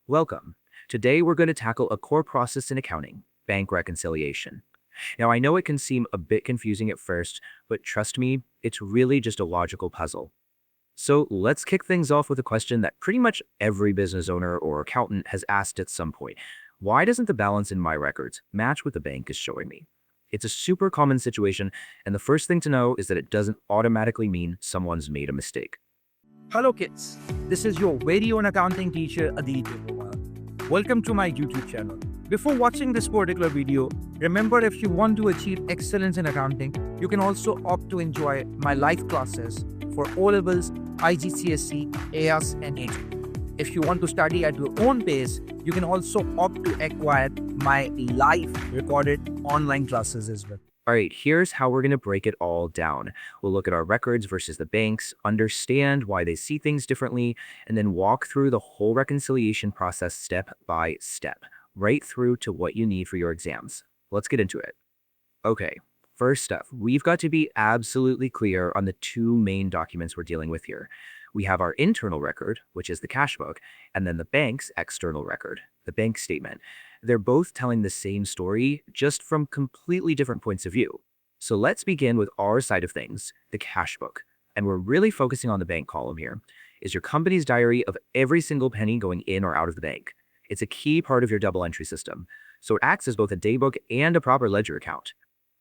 Welcome. Today we're going to tackle a core process in accounting, bank reconciliation. Now, I know it can seem a bit confusing at first, but trust me, it's really just a logical puzzle. So let's kick things off with a question that pretty much every business owner or accountant has asked at some point. Why doesn't the balance in my records match what the bank is showing me? It's a super common situation, and the first thing to know is that it doesn't automatically mean someone's made a mistake. Hello kids, this is your very own accounting teacher Adeel Paperwala. Welcome to my YouTube channel. Before watching this particular video, remember if you want to achieve excellence in accounting, you can also opt to enjoy my live classes for O-levels, IGCSE, AS and AT. If you want to study at your own pace, you can also opt to acquire my live recorded online classes as well. All right, here's how we're going to break it all down. We'll look at our records versus the banks, understand why they see things differently, and then walk through the whole reconciliation process step by step, right through to what you need for your exams. Let's get into it. Okay, first up, we've got to be absolutely clear on the two main documents we're dealing with here. We have our internal record, which is the cash book, and then the bank's external record, the bank statement. They're both telling the same story, just from completely different points of view. So let's begin with our side of things, the cash book. And we're really focusing on the bank column here. Is your company's diary of every single penny going in or out of the bank. It's a key part of your double entry system. So it acts as both a daybook and a proper ledger account.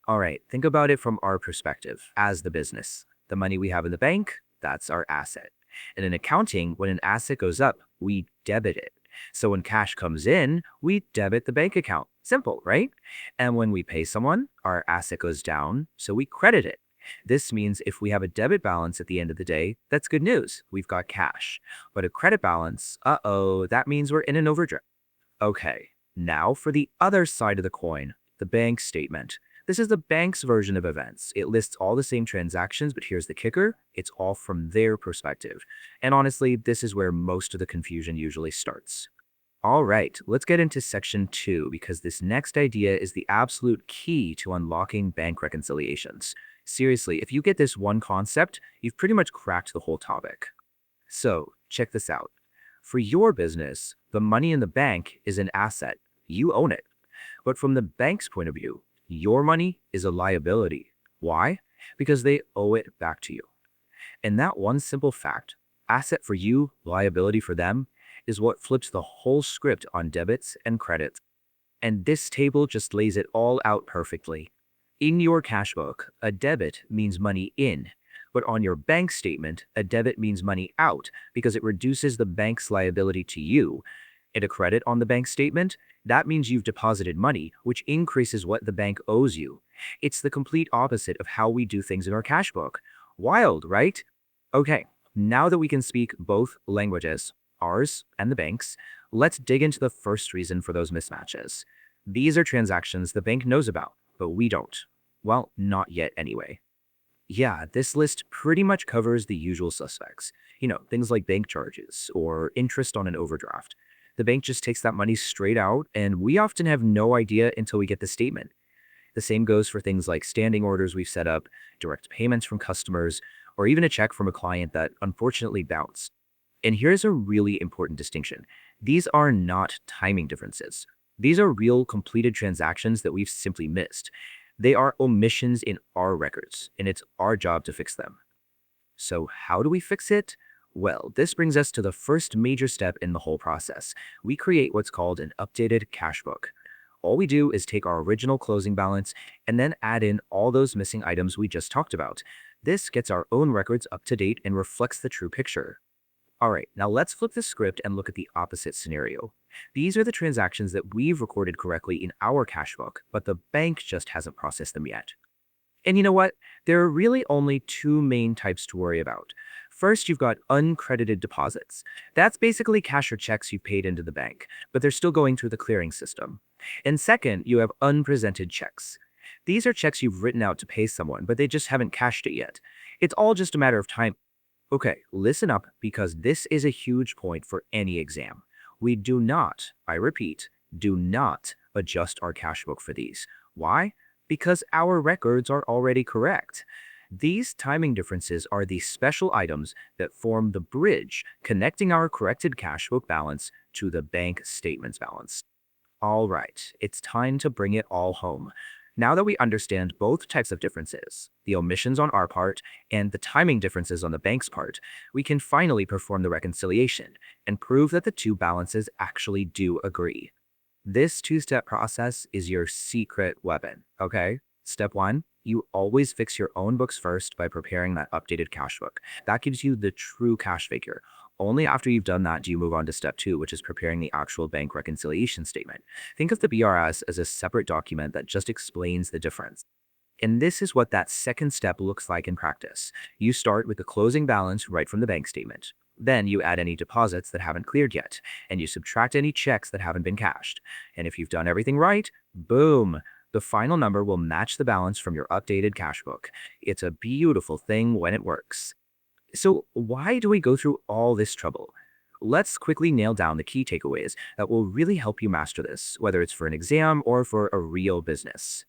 All right, think about it from our perspective as the business. The money we have in the bank, that's our asset. And in accounting, when an asset goes up, we debit it. So when cash comes in, we debit the bank account. Simple, right? And when we pay someone, our asset goes down, so we credit it. This means if we have a debit balance at the end of the day, that's good news. We've got cash. But a credit balance, that means we're in an overdrive. Okay, now for the other side of the coin, the bank statement. This is the bank's version of events. It lists all the same transactions, but here's the kicker. It's all from their perspective. And honestly, this is where most of the confusion usually starts. All right, let's get into section 2 because this next idea is the absolute key to unlocking bank reconciliations. Seriously, if you get this one concept, you've pretty much cracked the whole topic. So, check this out. For your business, the money in the bank is an asset. You own it. But from the bank's point of view, your money is a liability. Why? Because they owe it back to you. And that one simple fact, asset for you, liability for them, is what flips the whole script on debits and credits. And this table just lays it all out perfectly. In your cash book, a debit means money in, but on your bank statement, a debit means money out because it reduces the bank's liability to you. And a credit on the bank statement, that means you've deposited money, which increases what the bank owes you. It's the complete opposite of how we do things in our cash book. Wild, right? Okay, now that we can speak both languages, ours and the bank's, let's dig into the first reason for those mismatches. These are transactions the bank knows about, but we don't. Well, not yet anyway. Yeah, this list pretty much covers the usual suspects. Things like bank charges or interest on an overdraft. The bank just takes that money straight out, and we often have no idea until we get the statement. The same goes for things like standing orders we've set up, direct payments from customers, or even a check from a client that unfortunately bounced. And here's a really important distinction. These are not timing differences. These are real completed transactions that we've simply missed. They are omissions in our records, and it's our job to fix them. So how do we fix it? Well, this brings us to the first major step in the whole process. We create what's called an updated cash book. All we do is take our original closing balance and then add in all those missing items we just talked about. This gets our own records up to date and reflects the true picture. All right, now let's flip the script and look at the opposite scenario. These are the transactions that we've recorded correctly in our cash book, but the bank just hasn't processed them yet. And you know what? There are really only two main types to worry about. First, you've got uncredited deposits. That's basically cash or checks you paid into the bank, but they're still going through the clearing system. And second, you have unpresented checks. These are checks you've written out to pay someone, but they just haven't cashed it yet. It's all just a matter of time. Okay, listen up, because this is a huge point for any exam. We do not, I repeat, do not adjust our cash book for these. Why? Because our records are already correct. These timing differences are the special items that form the bridge connecting our corrected cash book balance to the bank statements balance. All right, it's time to bring it all home. Now that we understand both types of differences, the omissions on our part and the timing differences on the bank's part, we can finally perform the reconciliation and prove that the two balances actually do agree. This two-step process is your secret weapon, okay? Step one, you always fix your own books first by preparing that updated cash book. That gives you the true cash figure. Only after you've done that do you move on to step two, which is preparing the actual bank reconciliation statement. Think of the BRS as a separate document that just explains the difference. And this is what that second step looks like in practice. You start with the closing balance right from the bank statement. Then you add any deposits that haven't cleared yet, and you subtract any checks that haven't been cashed. And if you've done everything right, boom, the final number will match the balance from your updated cash book. It's a beautiful thing when it works. So why do we go through all this trouble? Let's quickly nail down the key takeaways that will really help you master this, whether it's for an exam or for a real business.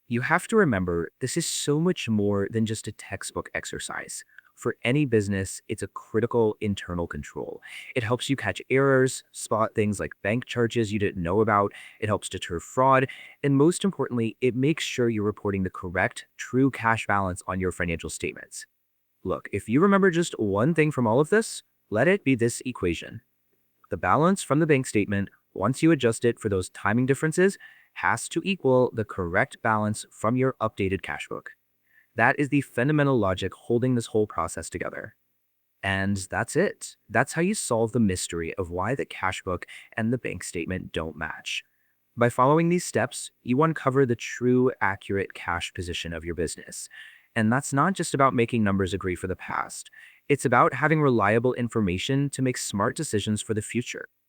You have to remember this is so much more than just a textbook exercise. For any business, it's a critical internal control. It helps you catch errors, spot things like bank charges you didn't know about, it helps deter fraud, and most importantly, it makes sure you're reporting the correct, true cash balance on your financial statements. Look, if you remember just one thing from all of this, let it be this equation. The balance from the bank statement, once you adjust it for those timing differences, has to equal the correct balance from your updated cash book. That is the fundamental logic holding this whole process together. And that's it. That's how you solve the mystery of why the cash book and the bank statement don't match. By following these steps, you uncover the true, accurate cash position of your business. And that's not just about making numbers agree for the past. It's about having reliable information to make smart decisions for the future.